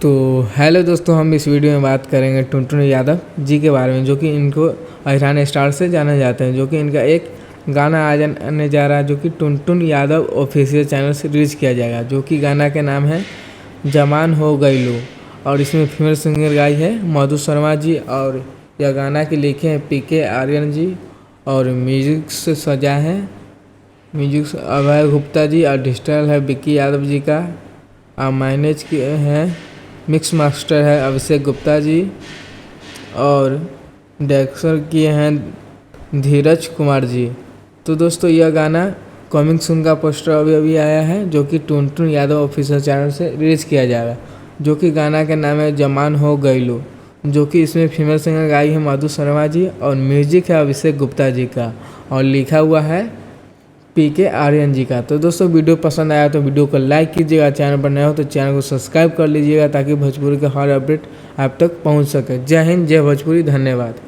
तो हेलो दोस्तों, हम इस वीडियो में बात करेंगे टुनटुन यादव जी के बारे में, जो कि इनको अहिरान स्टार से जाना जाते हैं। जो कि इनका एक गाना आ जाने जा रहा है, जो कि टुनटुन यादव ऑफिशियल चैनल से रिलीज किया जाएगा। जो कि गाना के नाम है जवान हो गई लो, और इसमें फीमेल सिंगर गाई है मधु शर्मा जी, और यह गाना के लिखे हैं PK आर्यन जी, और म्यूजिक से सजा है म्यूजिक अभय गुप्ता जी, और डिजिटल है विक्की यादव जी का, और मैनेज किए हैं मिक्स मास्टर है अभिषेक गुप्ता जी, और डायरेक्टर किए हैं धीरज कुमार जी। तो दोस्तों, यह गाना कमिंग सून का पोस्टर अभी आया है, जो कि टुनटुन यादव ऑफिशियल चैनल से रिलीज किया जाएगा। जो कि गाना का नाम है जवान हो गई लो, जो कि इसमें फीमेल सिंगर गाई है मधु शर्मा जी, और म्यूजिक है अभिषेक गुप्ता जी का, और लिखा हुआ है PK आर्यन जी का। तो दोस्तों, वीडियो पसंद आया तो वीडियो को लाइक कीजिएगा, चैनल पर नए हो तो चैनल को सब्सक्राइब कर लीजिएगा, ताकि भोजपुरी का हर अपडेट आप तक पहुंच सके। जय हिंद, जय भोजपुरी, धन्यवाद।